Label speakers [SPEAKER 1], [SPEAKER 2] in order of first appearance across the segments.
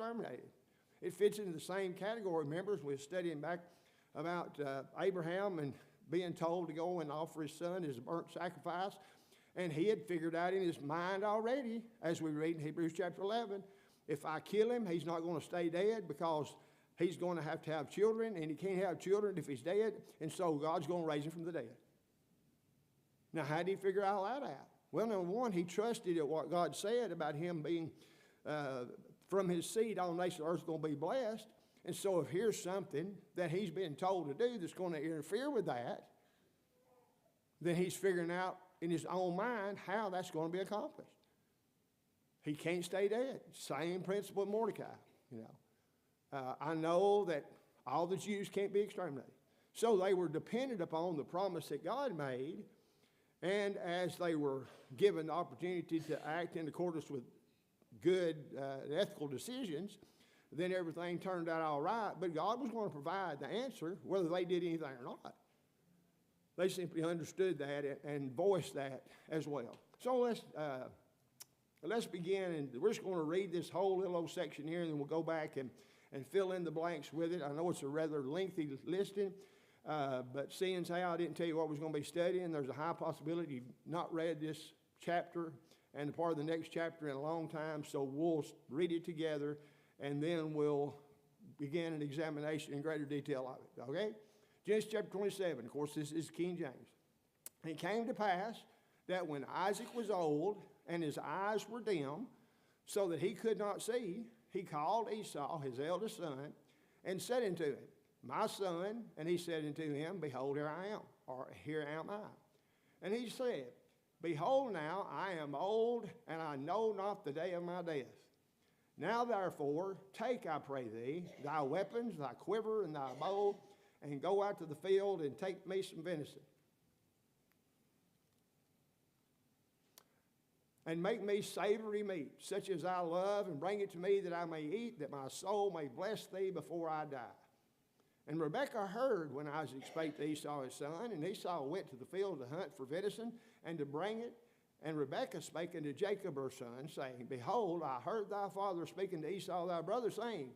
[SPEAKER 1] exterminated. It fits into the same category. Remember, we're studying back about Abraham and being told to go and offer his son as a burnt sacrifice. And he had figured out in his mind already, as we read in Hebrews chapter 11, if I kill him, he's not going to stay dead because he's going to have children, and he can't have children if he's dead, and so God's going to raise him from the dead. Now, how did he figure all that out? Well, number one, he trusted at what God said about him being from his seed, all nations of the earth is going to be blessed. And so if here's something that he's been told to do that's going to interfere with that, then he's figuring out in his own mind how that's going to be accomplished. He can't stay dead. Same principle with Mordecai, you know. I know that all the Jews can't be exterminated. So they were dependent upon the promise that God made, and as they were given the opportunity to act in accordance with good ethical decisions, then everything turned out all right. But God was going to provide the answer whether they did anything or not. They simply understood that and voiced that as well. So let's begin, and we're just going to read this whole little old section here, and then we'll go back and fill in the blanks with it. I know it's a rather lengthy listing, but seeing as how I didn't tell you what I was going to be studying, there's a high possibility you've not read this chapter and part of the next chapter in a long time, so we'll read it together, and then we'll begin an examination in greater detail of it, okay? Genesis chapter 27, of course, this is King James. And it came to pass that when Isaac was old and his eyes were dim, so that he could not see, he called Esau, his eldest son, and said unto him, My son, and he said unto him, Behold, here I am, or here am I. And he said, Behold now, I am old, and I know not the day of my death. Now therefore, take, I pray thee, thy weapons, thy quiver, and thy bow, and go out to the field and take me some venison. And make me savory meat, such as I love, and bring it to me that I may eat, that my soul may bless thee before I die. And Rebekah heard when Isaac spake to Esau his son, and Esau went to the field to hunt for venison, and to bring it. And Rebekah spake unto Jacob her son, saying, Behold, I heard thy father speaking to Esau thy brother, saying,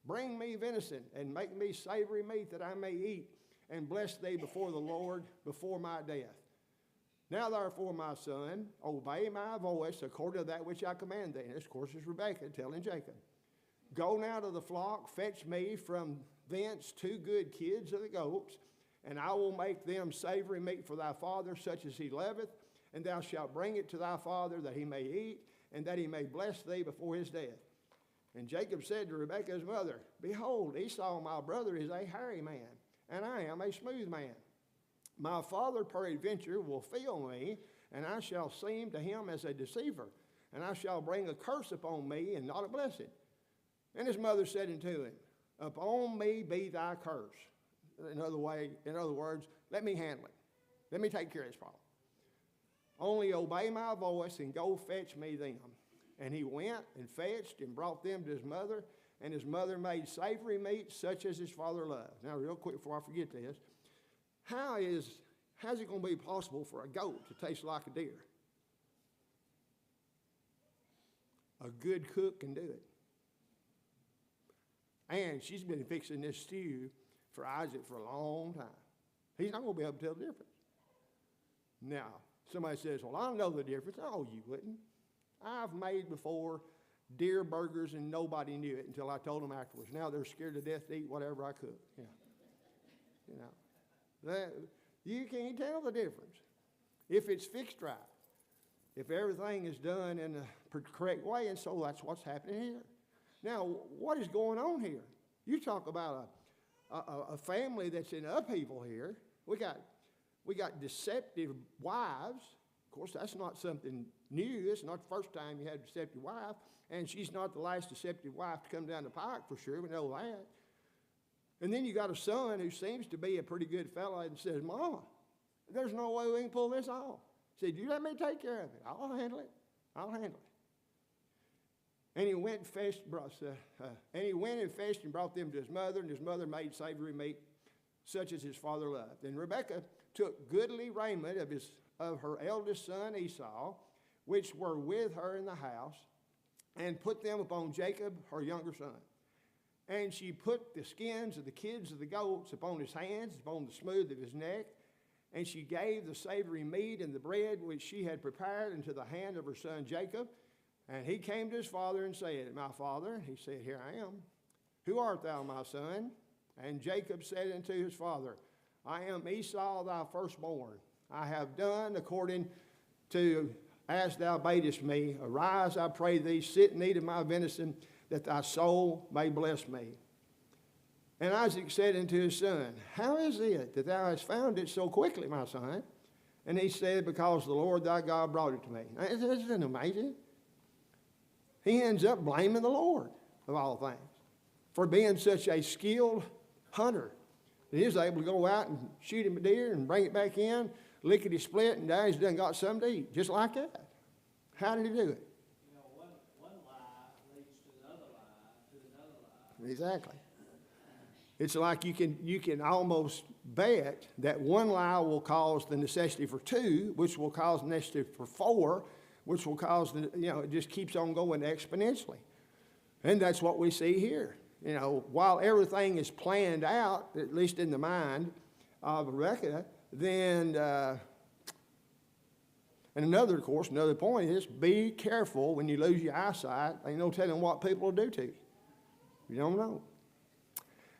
[SPEAKER 1] Bring me venison, and make me savory meat, that I may eat, and bless thee before the Lord before my death. Now therefore, my son, obey my voice according to that which I command thee. And this, of course, is Rebekah telling Jacob. Go now to the flock, fetch me from thence 2 good kids of the goats, and I will make them savory meat for thy father, such as he loveth, and thou shalt bring it to thy father, that he may eat, and that he may bless thee before his death. And Jacob said to Rebekah his mother, Behold, Esau my brother is a hairy man, and I am a smooth man. My father peradventure will feel me, and I shall seem to him as a deceiver, and I shall bring a curse upon me, and not a blessing. And his mother said unto him, Upon me be thy curse. In other words, let me handle it. Let me take care of this problem. Only obey my voice and go fetch me them. And he went and fetched and brought them to his mother, and his mother made savory meat such as his father loved. Now, real quick before I forget this, how's it going to be possible for a goat to taste like a deer? A good cook can do it. And she's been fixing this stew for Isaac for a long time. He's not going to be able to tell the difference. Now, somebody says, well, I know the difference. Oh, you wouldn't. I've made before deer burgers and nobody knew it until I told them afterwards. Now they're scared to death to eat whatever I cook. Yeah. You know, you can't tell the difference if it's fixed right, if everything is done in the correct way, and so that's what's happening here. Now, what is going on here? You talk about a family that's in upheaval here. We got deceptive wives. Of course, that's not something new. It's not the first time you had a deceptive wife, and she's not the last deceptive wife to come down the pike for sure. We know that. And then you got a son who seems to be a pretty good fellow and says, Mama, there's no way we can pull this off. Said, you let me take care of it. I'll handle it. I'll handle it. And he went and fetched and brought them to his mother, and his mother made savory meat, such as his father loved. And Rebekah took goodly raiment of her eldest son Esau, which were with her in the house, and put them upon Jacob, her younger son. And she put the skins of the kids of the goats upon his hands, upon the smooth of his neck. And she gave the savory meat and the bread which she had prepared into the hand of her son Jacob. And he came to his father and said, My father. He said, Here I am. Who art thou, my son? And Jacob said unto his father, I am Esau, thy firstborn. I have done according to as thou badest me. Arise, I pray thee, sit and eat of my venison, that thy soul may bless me. And Isaac said unto his son, How is it that thou hast found it so quickly, my son? And he said, Because the Lord thy God brought it to me. Now, isn't it amazing? He ends up blaming the Lord, of all things, for being such a skilled hunter. That he was able to go out and shoot him a deer and bring it back in, lickety-split, and now he's done got something to eat, just like that. How did he do it?
[SPEAKER 2] You know, one lie leads to another lie,
[SPEAKER 1] Exactly. It's like you can almost bet that one lie will cause the necessity for two, which will cause the necessity for four, which will cause it just keeps on going exponentially. And that's what we see here. You know, while everything is planned out, at least in the mind of Rebekah, then, and another point is, be careful when you lose your eyesight. Ain't no telling what people will do to you. You don't know.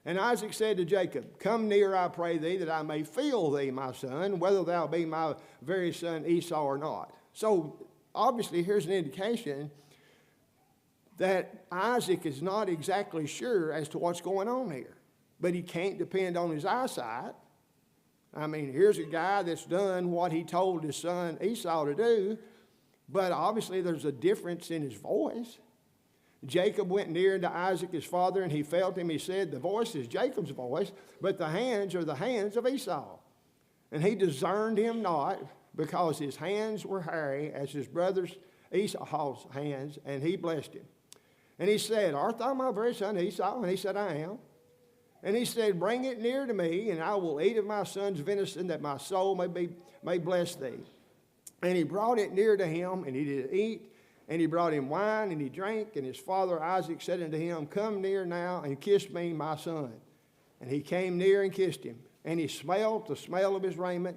[SPEAKER 1] And Isaac said to Jacob, Come near, I pray thee, that I may feel thee, my son, whether thou be my very son Esau or not. So, obviously, here's an indication that Isaac is not exactly sure as to what's going on here. But he can't depend on his eyesight. I mean, here's a guy that's done what he told his son Esau to do, but obviously there's a difference in his voice. Jacob went near unto Isaac his father, and he felt him. He said, The voice is Jacob's voice, but the hands are the hands of Esau. And he discerned him not, because his hands were hairy as his brother's Esau's hands, and he blessed him. And he said, Art thou my very son Esau? And he said, I am. And he said, Bring it near to me, and I will eat of my son's venison, that my soul may bless thee. And he brought it near to him, and he did eat. And he brought him wine, and he drank. And his father Isaac said unto him, Come near now, and kiss me, my son. And he came near and kissed him. And he smelled the smell of his raiment,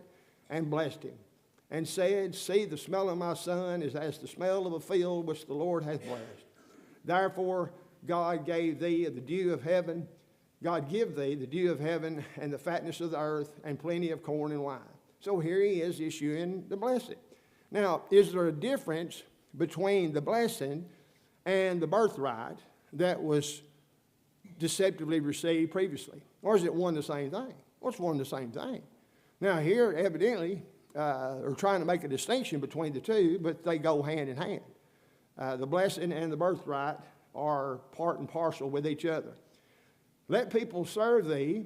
[SPEAKER 1] and blessed him. And said, See, the smell of my son is as the smell of a field which the Lord hath blessed. Therefore God gave thee the dew of heaven. God give thee the dew of heaven, and the fatness of the earth, and plenty of corn and wine. So here he is issuing the blessing. Now, is there a difference between the blessing and the birthright that was deceptively received previously? Or is it one and the same thing? Well, it's one and the same thing. Now, here, evidently, are trying to make a distinction between the two, but they go hand in hand. The blessing and the birthright are part and parcel with each other. Let people serve thee,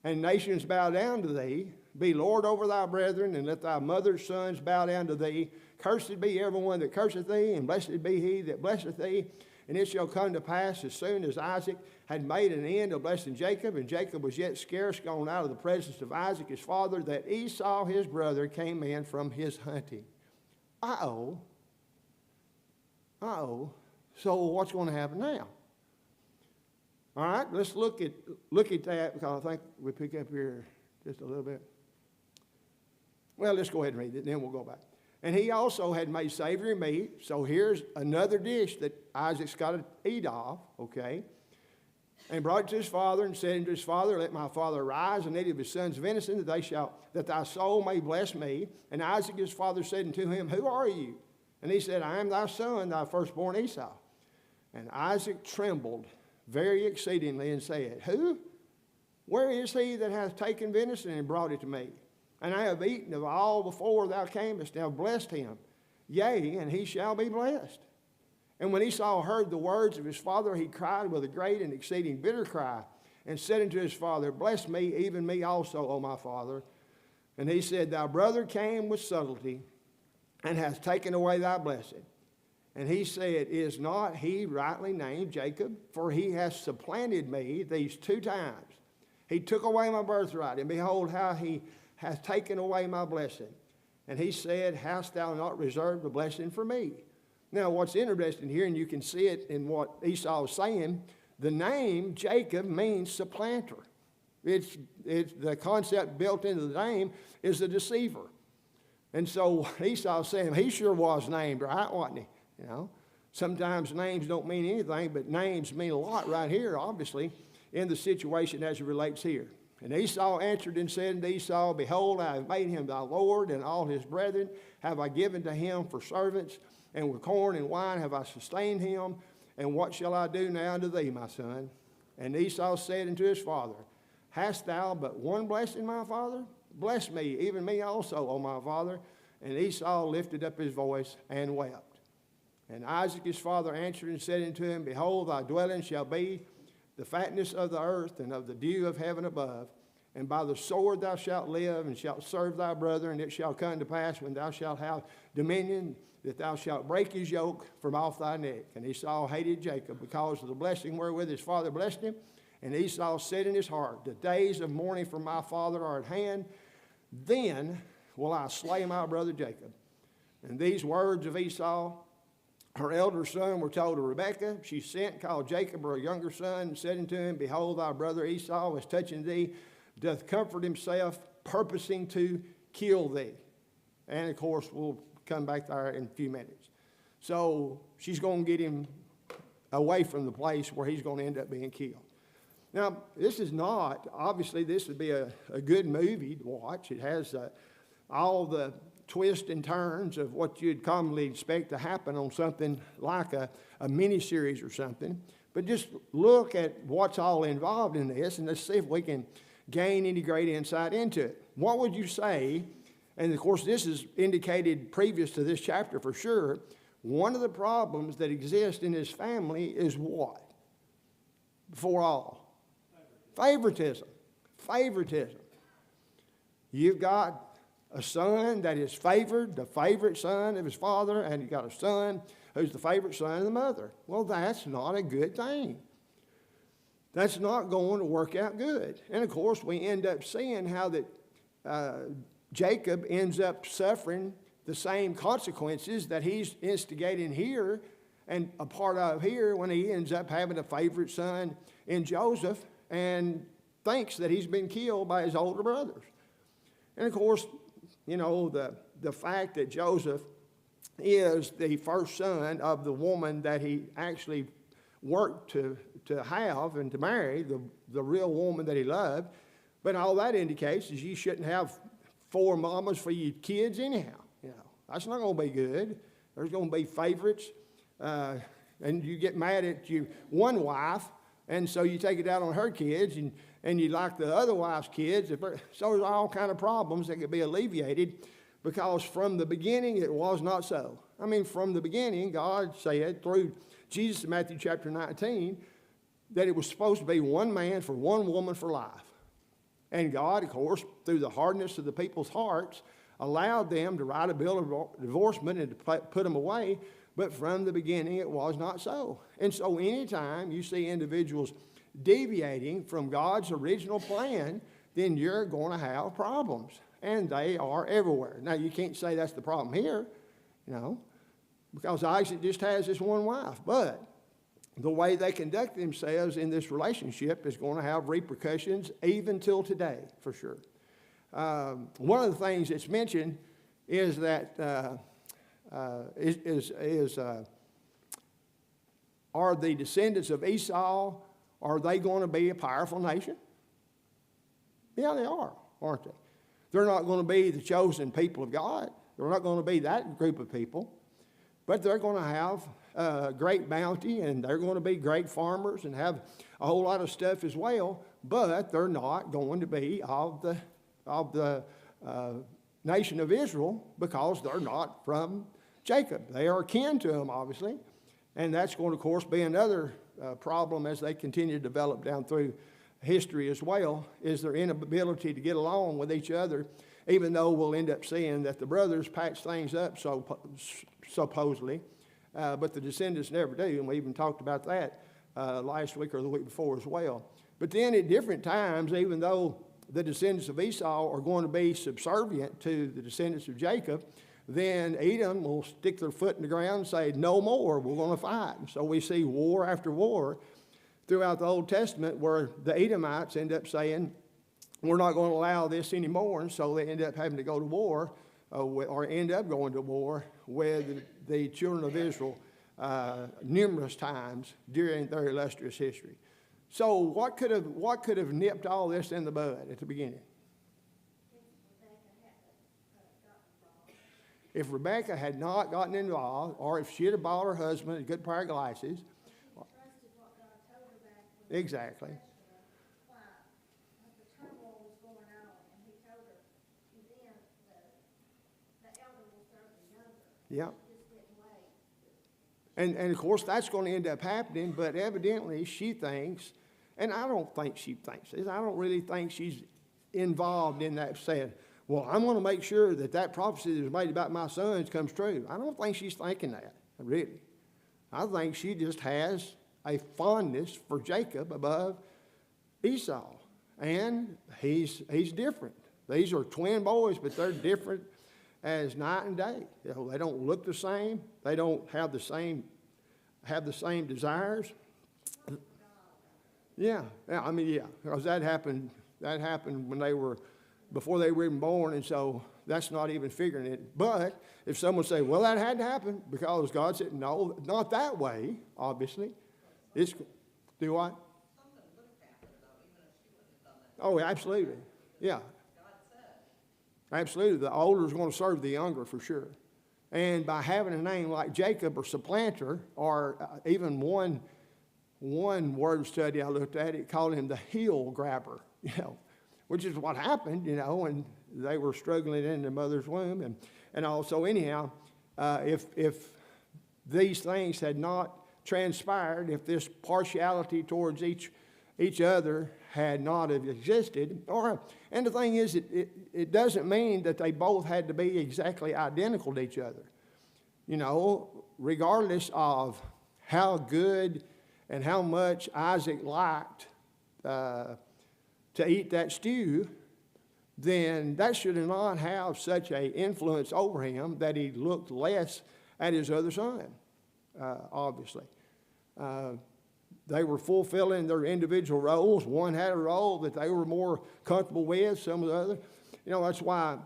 [SPEAKER 1] and nations bow down to thee. Be Lord over thy brethren, and let thy mother's sons bow down to thee. Cursed be everyone that curseth thee, and blessed be he that blesseth thee. And it shall come to pass, as soon as Isaac had made an end of blessing Jacob, and Jacob was yet scarce gone out of the presence of Isaac his father, that Esau his brother came in from his hunting. Uh-oh. So what's going to happen now? All right, let's look at that, because I think we pick up here just a little bit. Well, let's go ahead and read it, then we'll go back. And he also had made savory meat. So here's another dish that Isaac's got to eat of, okay? And brought it to his father, and said unto his father, Let my father arise and eat of his son's venison, that thy soul may bless me. And Isaac his father said unto him, Who are you? And he said, I am thy son, thy firstborn Esau. And Isaac trembled very exceedingly, and said, Who? Where is he that hath taken venison and brought it to me? And I have eaten of all before thou camest, and have blessed him. Yea, and he shall be blessed. And when Esau heard the words of his father, he cried with a great and exceeding bitter cry, and said unto his father, Bless me, even me also, O my father. And he said, Thy brother came with subtlety, and hath taken away thy blessing. And he said, Is not he rightly named Jacob? For he hath supplanted me these 2 times. He took away my birthright, and behold how he hath taken away my blessing. And he said, Hast thou not reserved the blessing for me? Now, what's interesting here, and you can see it in what Esau is saying, the name Jacob means supplanter. It's the concept built into the name is a deceiver. And so Esau's saying he sure was named right, wasn't he? You know, sometimes names don't mean anything, but names mean a lot right here, obviously, in the situation as it relates here. And Esau answered and said unto Esau, Behold, I have made him thy Lord, and all his brethren have I given to him for servants, and with corn and wine have I sustained him. And what shall I do now unto thee, my son? And Esau said unto his father, Hast thou but one blessing, my father? Bless me, even me also, O my father. And Esau lifted up his voice and wept. And Isaac his father answered and said unto him, Behold, thy dwelling shall be the fatness of the earth and of the dew of heaven above. And by the sword thou shalt live, and shalt serve thy brother. And it shall come to pass, when thou shalt have dominion, that thou shalt break his yoke from off thy neck. And Esau hated Jacob because of the blessing wherewith his father blessed him. And Esau said in his heart, The days of mourning for my father are at hand. Then will I slay my brother Jacob. And these words of Esau, her elder son, were told to Rebekah. She sent, called Jacob her younger son, and said unto him, Behold, thy brother Esau is touching thee, doth comfort himself, purposing to kill thee. And of course, we'll come back there in a few minutes. So she's going to get him away from the place where he's going to end up being killed. Now, this is not, obviously, this would be a good movie to watch. It has all the twists and turns of what you'd commonly expect to happen on something like a miniseries or something. But just look at what's all involved in this, and let's see if we can gain any great insight into it. What would you say, and of course this is indicated previous to this chapter for sure, one of the problems that exist in his family is what? Before all? Favoritism. Favoritism. You've got a son that is favored, the favorite son of his father, and you've got a son who's the favorite son of the mother. Well, that's not a good thing. That's not going to work out good. And of course, we end up seeing how that Jacob ends up suffering the same consequences that he's instigating here and a part of here when he ends up having a favorite son in Joseph and thinks that he's been killed by his older brothers. And of course, you know, the fact that Joseph is the first son of the woman that he actually worked to have and to marry, the real woman that he loved. But all that indicates is you shouldn't have 4 mamas for your kids anyhow. You know, that's not going to be good. There's going to be favorites. And you get mad at your one wife, and so you take it out on her kids, and you like the other wife's kids. So there's all kind of problems that could be alleviated because from the beginning it was not so. I mean, from the beginning, God said through Jesus in Matthew chapter 19 that it was supposed to be one man for one woman for life. And God, of course, through the hardness of the people's hearts, allowed them to write a bill of divorcement and to put them away. But from the beginning, it was not so. And so anytime you see individuals deviating from God's original plan, then you're going to have problems. And they are everywhere. Now, you can't say that's the problem here, you know, because Isaac just has this one wife. But the way they conduct themselves in this relationship is going to have repercussions even till today, for sure. One of the things that's mentioned is that are the descendants of Esau, are they going to be a powerful nation? Yeah, they are, aren't they? They're not going to be the chosen people of God. They're not going to be that group of people. But they're going to have great bounty, and they're going to be great farmers and have a whole lot of stuff as well. But they're not going to be of the nation of Israel because they're not from Jacob. They are kin to him, obviously. And that's going to, of course, be another problem as they continue to develop down through history as well, is their inability to get along with each other, even though we'll end up seeing that the brothers patch things up supposedly, but the descendants never do, and we even talked about that last week or the week before as well. But then at different times, even though the descendants of Esau are going to be subservient to the descendants of Jacob, then Edom will stick their foot in the ground and say, no more, we're going to fight. And so we see war after war throughout the Old Testament where the Edomites end up saying, we're not going to allow this anymore, and so they end up having to go to war, or end up going to war with the children of Israel numerous times during their illustrious history. So what could have nipped all this in the bud at the beginning? If Rebecca had not gotten involved, or if she had bought her husband a good pair of glasses. Exactly. Yeah. And of course, that's going to end up happening, but evidently she thinks, and I don't think she thinks this, I don't really think she's involved in that saying, well, I'm going to make sure that prophecy that was made about my sons comes true. I don't think she's thinking that, really. I think she just has a fondness for Jacob above Esau, and he's different. These are twin boys, but they're different as night and day. You know, they don't look the same. They don't have the same desires. Yeah, I mean, yeah, because that happened when before they were even born, and so that's not even figuring it. But if someone say, well, that had to happen because God said, no, not that way, obviously. It's, do what? Oh, absolutely. Yeah. Absolutely. The older is going to serve the younger for sure. And by having a name like Jacob or supplanter, or even one word study I looked at, it called him the heel grabber, you know, which is what happened, you know, and they were struggling in their mother's womb. And also, anyhow, if these things had not transpired, if this partiality towards each other had not have existed, and the thing is, it doesn't mean that they both had to be exactly identical to each other. You know, regardless of how good and how much Isaac liked to eat that stew, then that should not have such an influence over him that he looked less at his other son, obviously. They were fulfilling their individual roles. One had a role that they were more comfortable with, some of the other. You know, that's why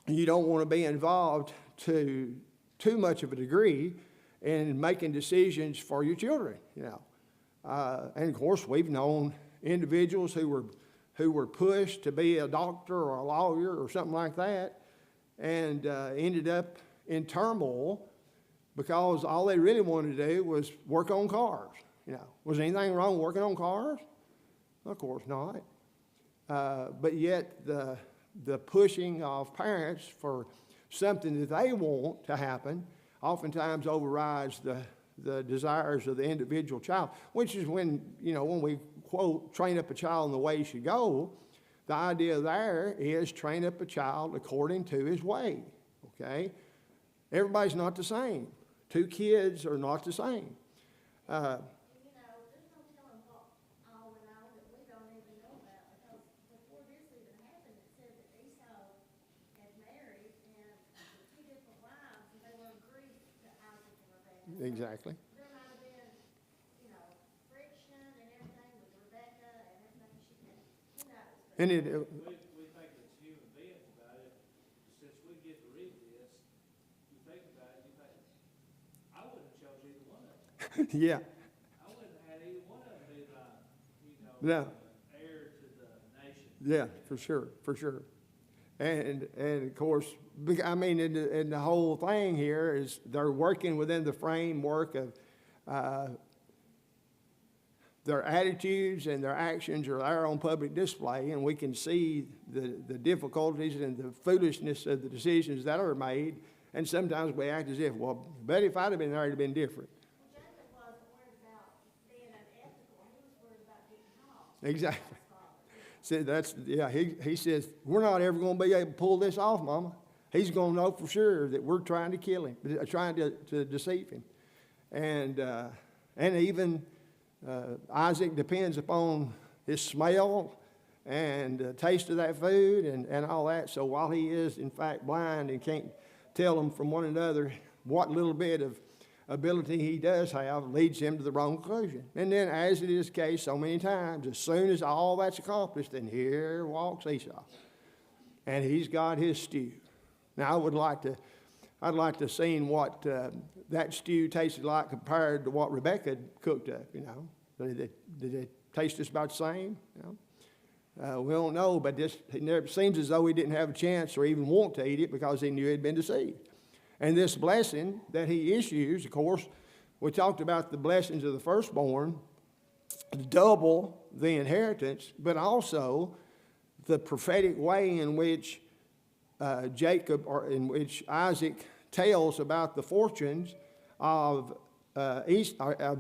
[SPEAKER 1] you don't want to be involved to too much of a degree in making decisions for your children, you know. And of course, we've known individuals who were pushed to be a doctor or a lawyer or something like that, and ended up in turmoil because all they really wanted to do was work on cars. You know, was anything wrong working on cars? Of course not. But yet the pushing of parents for something that they want to happen oftentimes overrides the desires of the individual child, which is when we quote, train up a child in the way he should go, the idea there is train up a child according to his way, okay? Everybody's not the same. Two kids are not the same. Exactly.
[SPEAKER 3] There might have been, friction and everything with Rebecca and everything she did. Who knows?
[SPEAKER 1] And
[SPEAKER 2] we think as human beings about it, since we get to read this, you think about it, you think, I wouldn't have chose either one of them.
[SPEAKER 1] Yeah.
[SPEAKER 2] I wouldn't have had either one of them be the,
[SPEAKER 1] Yeah.
[SPEAKER 2] heir to the nation.
[SPEAKER 1] Yeah, for sure. And of course, I mean, and the whole thing here is they're working within the framework of their attitudes and their actions are there on public display, and we can see the difficulties and the foolishness of the decisions that are made. And sometimes we act as if, well, but if I'd have been there, it'd have been different.
[SPEAKER 3] Well, Jacob wasn't worried about being unethical. He was worried about getting caught.
[SPEAKER 1] Exactly. He says, we're not ever going to be able to pull this off, Mama. He's going to know for sure that we're trying to kill him, trying to deceive him. And even Isaac depends upon his smell and taste of that food and all that. So while he is, in fact, blind and can't tell them from one another what little bit of ability he does have leads him to the wrong conclusion. And then, as it is the case so many times, as soon as all that's accomplished, then here walks Esau. And he's got his stew. Now, I'd like to see what that stew tasted like compared to what Rebecca cooked up, you know. Did it taste just about the same? You know? We don't know, but it seems as though he didn't have a chance or even want to eat it because he knew he'd been deceived. And this blessing that he issues, of course, we talked about the blessings of the firstborn, double the inheritance, but also the prophetic way in which Isaac tells about the fortunes of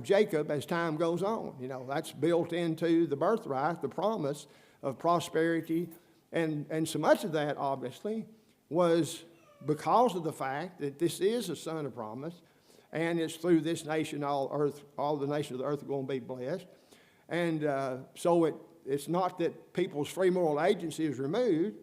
[SPEAKER 1] Jacob as time goes on. You know, that's built into the birthright, the promise of prosperity, and so much of that, obviously, was because of the fact that this is a son of promise, and it's through this nation all the nations of the earth are going to be blessed. And so it's not that people's free moral agency is removed,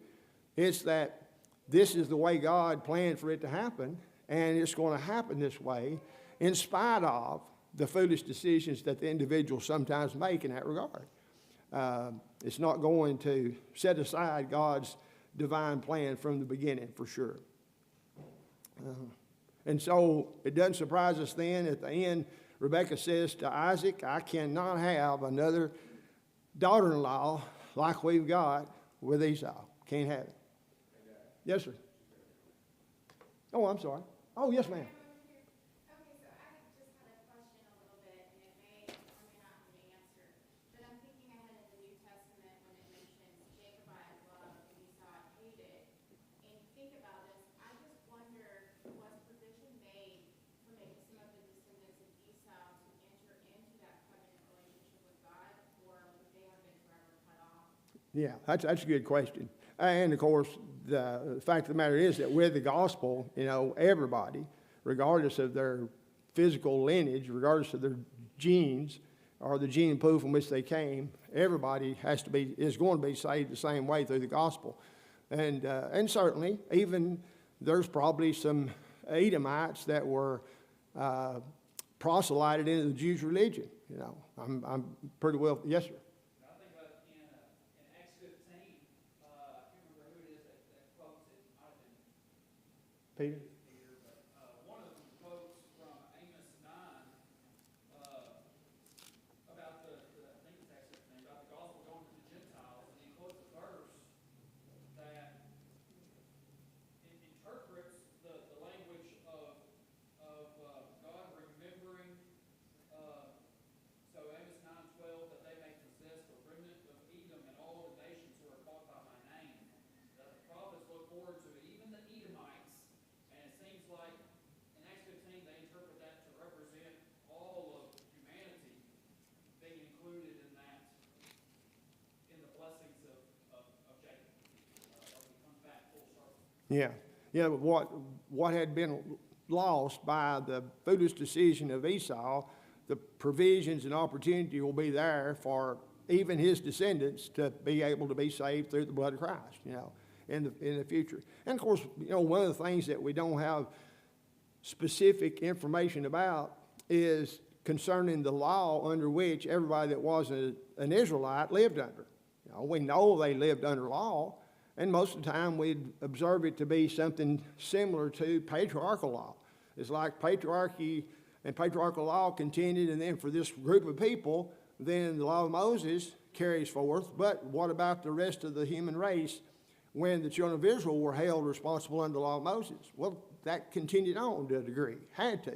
[SPEAKER 1] it's that this is the way God planned for it to happen, and it's going to happen this way in spite of the foolish decisions that the individuals sometimes make in that regard. It's not going to set aside God's divine plan from the beginning, for sure. And so it doesn't surprise us then at the end, Rebekah says to Isaac, I cannot have another daughter-in-law like we've got with Esau. Can't have it. Yes, sir. Oh, I'm sorry. Oh, yes, ma'am. Yeah, that's a good question. And, of course, the fact of the matter is that with the gospel, you know, everybody, regardless of their physical lineage, regardless of their genes or the gene pool from which they came, everybody is going to be saved the same way through the gospel. And certainly, even there's probably some Edomites that were proselyted into the Jewish religion. You know, I'm pretty well, yes, sir. Peter?
[SPEAKER 2] One of them quotes from Amos 9 about I think it's actually about the gospel going to the Gentiles, and he quotes a verse that it interprets the language of God remembering. So Amos 9:12, that they may possess the remnant of Edom and all the nations who are called by my name. That the prophets look forward to even the Edomites. And it seems like in Acts 15 they interpret that to represent all of humanity being included in that, in the blessings of Jacob. He comes back full circle.
[SPEAKER 1] Yeah. Yeah, what had been lost by the foolish decision of Esau, the provisions and opportunity will be there for even his descendants to be able to be saved through the blood of Christ, you know, in the future. And, of course, you know, one of the things that we don't have specific information about is concerning the law under which everybody that was an Israelite lived under. You know, we know they lived under law, and most of the time we'd observe it to be something similar to patriarchal law. It's like patriarchy and patriarchal law continued, and then for this group of people, then the law of Moses carries forth. But what about the rest of the human race when the children of Israel were held responsible under the law of Moses? Well, that continued on to a degree, had to.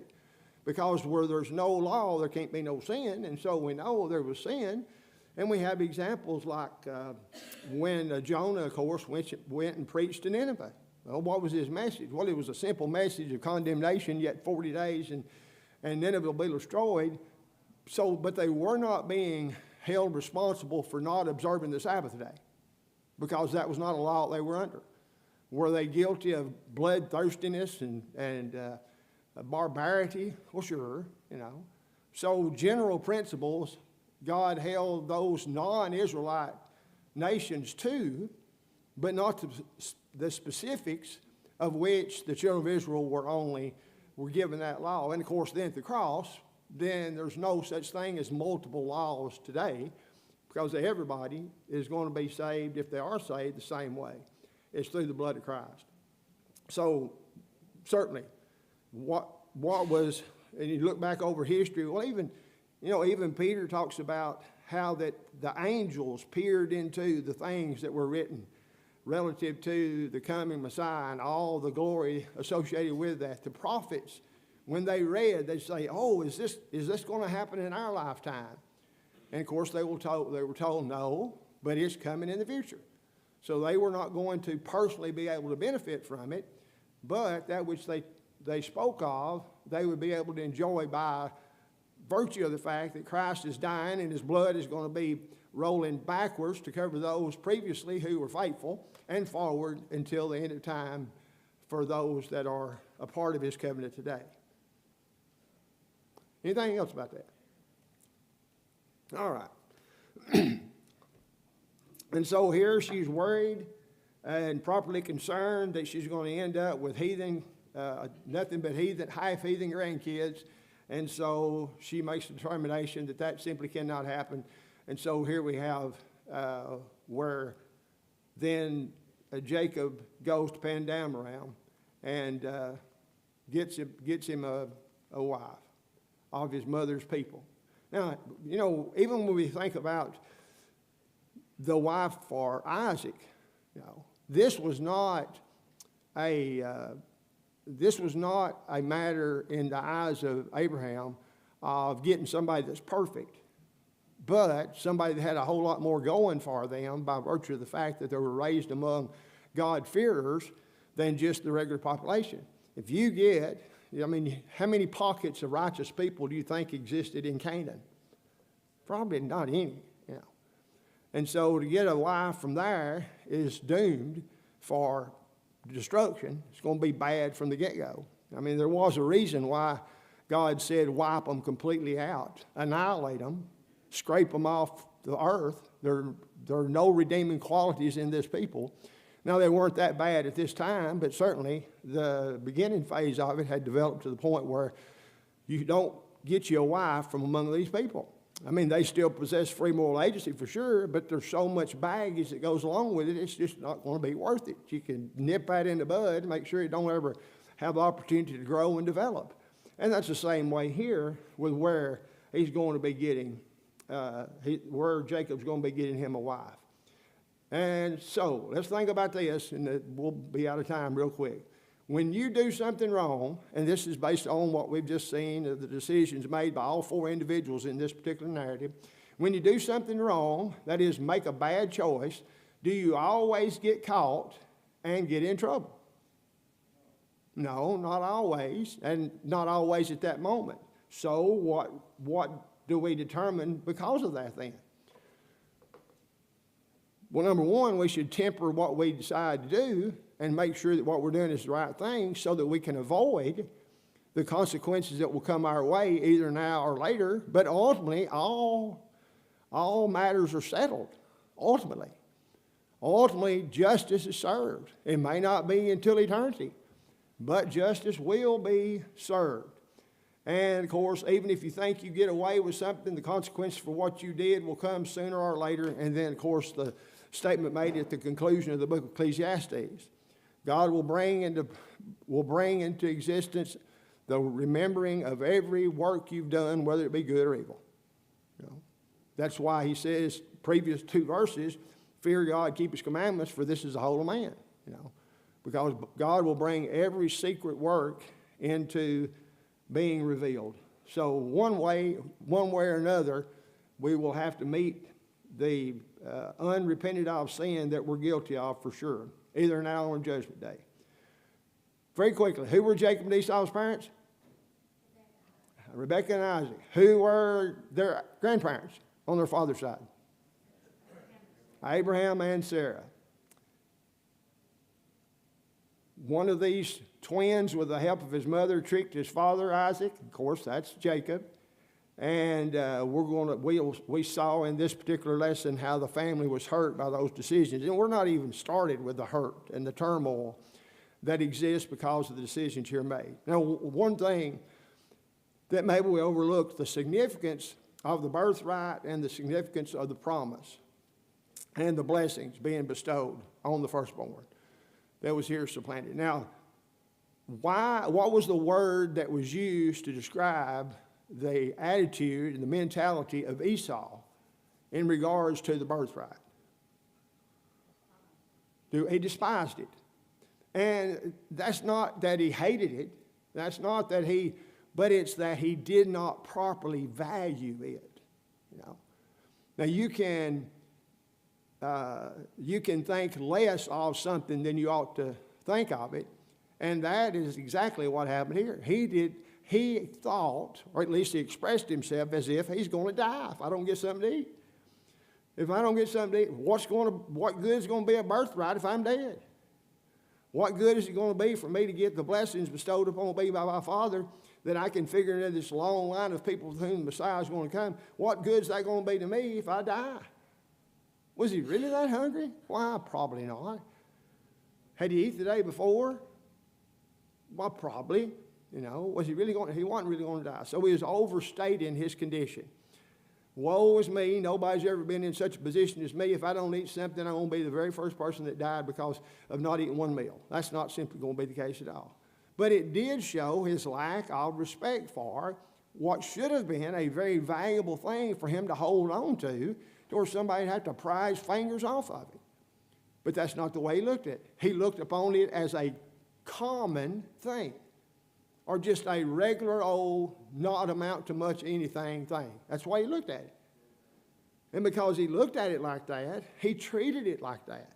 [SPEAKER 1] Because where there's no law, there can't be no sin, and so we know there was sin. And we have examples like when Jonah, of course, went and preached to Nineveh. Well, what was his message? Well, it was a simple message of condemnation, yet 40 days, and Nineveh will be destroyed. So, but they were not being held responsible for not observing the Sabbath day, because that was not a law they were under. Were they guilty of bloodthirstiness and barbarity? Well, sure, you know. So general principles God held those non-Israelite nations to, but not to the specifics of which the children of Israel were given that law. And of course, then at the cross, then there's no such thing as multiple laws today, because everybody is going to be saved, if they are saved, the same way. It's through the blood of Christ. So certainly, what was, and you look back over history, well, even Peter talks about how that the angels peered into the things that were written relative to the coming Messiah and all the glory associated with that. The prophets, when they read, they say, "Oh, is this going to happen in our lifetime?" And of course, they were told no, but it's coming in the future. So they were not going to personally be able to benefit from it, but that which they spoke of, they would be able to enjoy by virtue of the fact that Christ is dying and his blood is going to be rolling backwards to cover those previously who were faithful, and forward until the end of time for those that are a part of his covenant today. Anything else about that? All right. And so here she's worried and properly concerned that she's going to end up with nothing but half heathen grandkids. And so she makes the determination that simply cannot happen. And so here we have where then Jacob goes to Padan Aram and gets him a wife of his mother's people. Now, even when we think about the wife for Isaac, this was not a matter in the eyes of Abraham of getting somebody that's perfect, but somebody that had a whole lot more going for them by virtue of the fact that they were raised among God-fearers than just the regular population. If you get, how many pockets of righteous people do you think existed in Canaan? Probably not any. And so to get a wife from there is doomed for destruction. It's going to be bad from the get-go. There was a reason why God said wipe them completely out, annihilate them, scrape them off the earth. There are no redeeming qualities in this people. Now, they weren't that bad at this time, but certainly the beginning phase of it had developed to the point where you don't get you a wife from among these people. They still possess free moral agency for sure, but there's so much baggage that goes along with it, it's just not going to be worth it. You can nip that in the bud and make sure you don't ever have the opportunity to grow and develop. And that's the same way here with where he's going to be getting, where Jacob's going to be getting him a wife. And so let's think about this, and we'll be out of time real quick. When you do something wrong, and this is based on what we've just seen, the decisions made by all four individuals in this particular narrative, when you do something wrong, that is, make a bad choice, do you always get caught and get in trouble? No, not always, and not always at that moment. So what do we determine because of that then? Well, number one, we should temper what we decide to do and make sure that what we're doing is the right thing so that we can avoid the consequences that will come our way either now or later. But ultimately, all matters are settled, ultimately. Ultimately, justice is served. It may not be until eternity, but justice will be served. And, of course, even if you think you get away with something, the consequences for what you did will come sooner or later. And then, of course, the statement made at the conclusion of the book of Ecclesiastes. God will bring into existence the remembering of every work you've done, whether it be good or evil. That's why he says, previous two verses, fear God, keep his commandments, for this is the whole of man. Because God will bring every secret work into being revealed. So one way or another, we will have to meet the unrepented of sin that we're guilty of for sure, either now or on Judgment Day. Very quickly, who were Jacob and Esau's parents? Rebekah and Isaac. Who were their grandparents on their father's side? Abraham and Sarah. One of these twins, with the help of his mother, tricked his father Isaac. Of course, that's Jacob. And we saw in this particular lesson how the family was hurt by those decisions. And we're not even started with the hurt and the turmoil that exist because of the decisions you're made. Now, one thing that maybe we overlook, the significance of the birthright and the significance of the promise and the blessings being bestowed on the firstborn that was here supplanted. Now, what was the word that was used to describe the attitude and the mentality of Esau in regards to the birthright? He despised it. And that's not that he hated it. That's not that but it's that he did not properly value it. You know. Now you can think less of something than you ought to think of it, and that is exactly what happened here. He thought, or at least he expressed himself as if he's going to die if I don't get something to eat. If I don't get something to eat, what good is going to be a birthright if I'm dead? What good is it going to be for me to get the blessings bestowed upon me by my Father that I can figure into this long line of people with whom the Messiah is going to come? What good is that going to be to me if I die? Was he really that hungry? Why, probably not. Had he eaten the day before? Well, probably. You know, he wasn't really going to die. So he was overstating his condition. Woe is me, nobody's ever been in such a position as me. If I don't eat something, I'm going to be the very first person that died because of not eating one meal. That's not simply going to be the case at all. But it did show his lack of respect for what should have been a very valuable thing for him to hold on to where somebody would have to pry his fingers off of it. But that's not the way he looked at it. He looked upon it as a common thing, or just a regular old, not amount to much anything thing. That's why he looked at it. And because he looked at it like that, he treated it like that.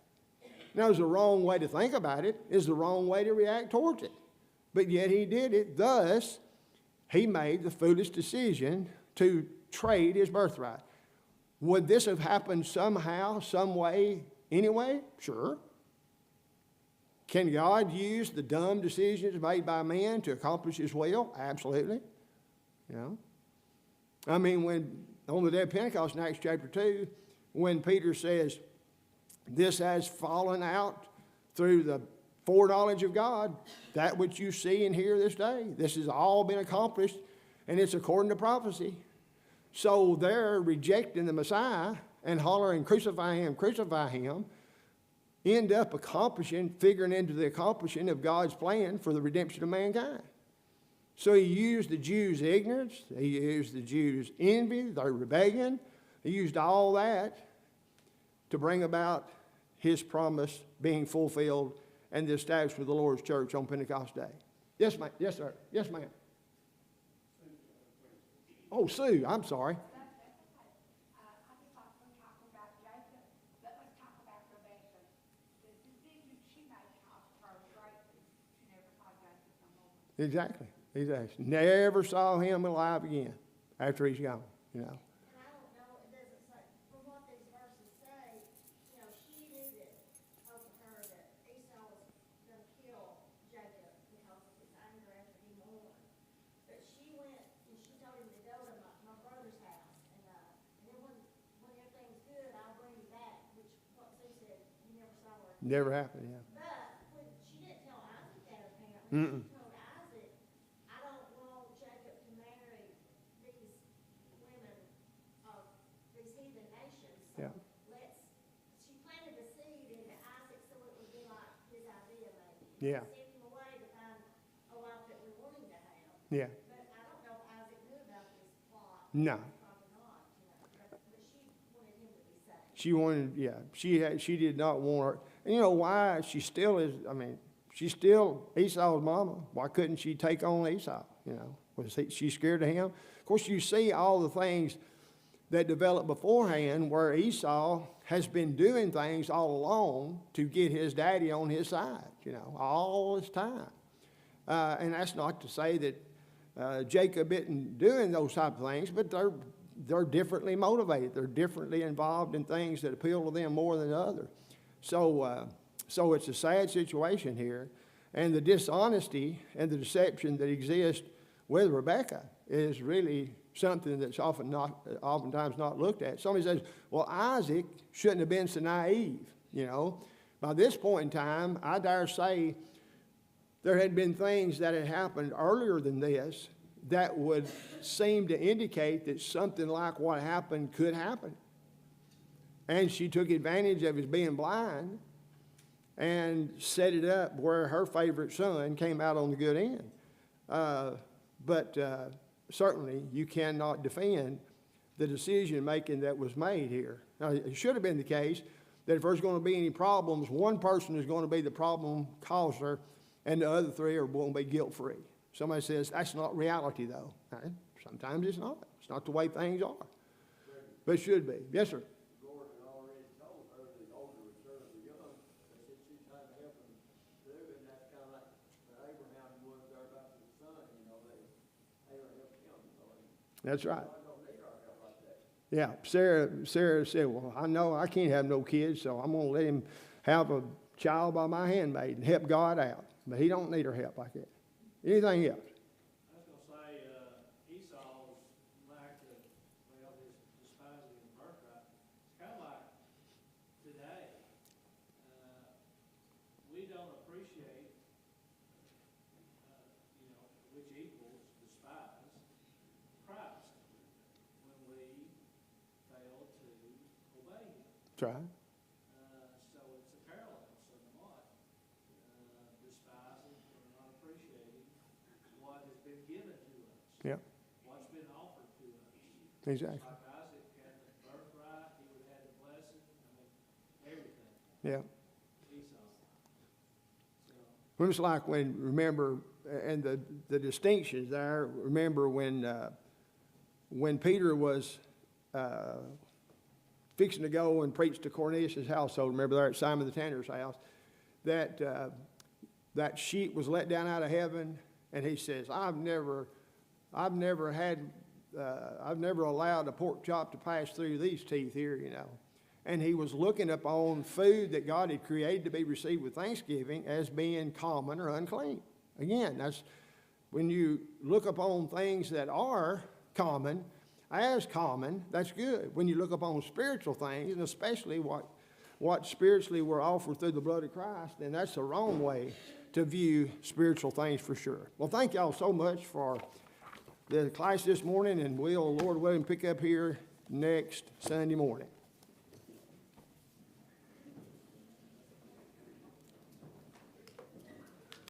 [SPEAKER 1] Now, it's the wrong way to think about it. It's the wrong way to react towards it. But yet he did it. Thus, he made the foolish decision to trade his birthright. Would this have happened somehow, some way, anyway? Sure. Can God use the dumb decisions made by men to accomplish his will? Absolutely. You know? I mean, when on the day of Pentecost in Acts chapter 2, when Peter says, this has fallen out through the foreknowledge of God, that which you see and hear this day. This has all been accomplished, and it's according to prophecy. So they're rejecting the Messiah and hollering, crucify him, end up figuring into the accomplishing of God's plan for the redemption of mankind. So he used the Jews' ignorance, he used the Jews' envy, their rebellion, he used all that to bring about his promise being fulfilled and the establishment of the Lord's church on Pentecost Day. Yes, ma'am. Yes, sir. Yes, ma'am. Oh, Sue, I'm sorry. Exactly. Never saw him alive again after he's gone, you know.
[SPEAKER 3] And I don't know, it doesn't say, from what these verses say, you know, she knew that, over her, that Esau was going to kill Jacob because of his anger after he mourned. But she went and she told him to go to my brother's house. And then when everything's good, I'll bring you back, which what Sue said, he never saw her.
[SPEAKER 1] Never happened, yeah.
[SPEAKER 3] But when she didn't tell Isaac that apparently.
[SPEAKER 1] Mm-mm.
[SPEAKER 3] She told Isaac, I don't want Jacob to marry these women of these heathen nations. So
[SPEAKER 1] Yeah.
[SPEAKER 3] she planted the seed into Isaac so it would be like his idea maybe.
[SPEAKER 1] Yeah.
[SPEAKER 3] Send him away to find a wife that we want him to have.
[SPEAKER 1] Yeah.
[SPEAKER 3] But I don't know if Isaac knew about this plot.
[SPEAKER 1] No.
[SPEAKER 3] Probably not, you know. But she wanted him to be saved.
[SPEAKER 1] She wanted, yeah, she did not want her. And you know why? She still is, she's still Esau's mama. Why couldn't she take on Esau? You know, was she scared of him? Of course, you see all the things that developed beforehand where Esau has been doing things all along to get his daddy on his side, you know, all this time. And that's not to say that Jacob isn't doing those type of things, but they're differently motivated. They're differently involved in things that appeal to them more than the other. So it's a sad situation here. And the dishonesty and the deception that exists with Rebekah is really something that's oftentimes not looked at. Somebody says, well, Isaac shouldn't have been so naive, you know. By this point in time, I dare say there had been things that had happened earlier than this that would seem to indicate that something like what happened could happen. And she took advantage of his being blind and set it up where her favorite son came out on the good end. But certainly you cannot defend the decision-making that was made here. Now, it should have been the case that if there's going to be any problems, one person is going to be the problem causer, and the other three are going to be guilt-free. Somebody says, that's not reality, though. Sometimes it's not. It's not the way things are. But it should be. Yes, sir.
[SPEAKER 4] Gordon already told her the older would serve the young, but since she's trying to help him through, and that's kind of like when Abraham was there about his son, you know, they were helping him, you know.
[SPEAKER 1] That's right.
[SPEAKER 4] I don't need our help like that.
[SPEAKER 1] Yeah, Sarah said, well, I know I can't have no kids, so I'm going to let him have a child by my handmaid and help God out. But he don't need her help like that. Anything else?
[SPEAKER 2] I was gonna say, Esau's lack of, well, his despising of birthright, it's kind of like today. We don't appreciate, which equals despise Christ when we fail to obey him.
[SPEAKER 1] That's right.
[SPEAKER 2] So it's a parallel somewhat, despising or not appreciating what has been given to us.
[SPEAKER 1] Yeah.
[SPEAKER 2] What's been offered to us.
[SPEAKER 1] Exactly.
[SPEAKER 2] Like Isaac had the birthright, he would have had the blessing, everything.
[SPEAKER 1] Yeah.
[SPEAKER 2] Esau. So,
[SPEAKER 1] Well, it's like remember, and the distinctions there, remember when Peter was fixing to go and preach to Cornelius' household, remember there at Simon the Tanner's house, that sheet was let down out of heaven, and he says, I've never allowed a pork chop to pass through these teeth here, you know. And he was looking upon food that God had created to be received with thanksgiving as being common or unclean. Again, that's when you look upon things that are common, as common, that's good. When you look upon spiritual things, and especially what spiritually were offered through the blood of Christ, then that's the wrong way to view spiritual things for sure. Well, thank y'all so much for the class this morning, and we'll, Lord willing, pick up here next Sunday morning.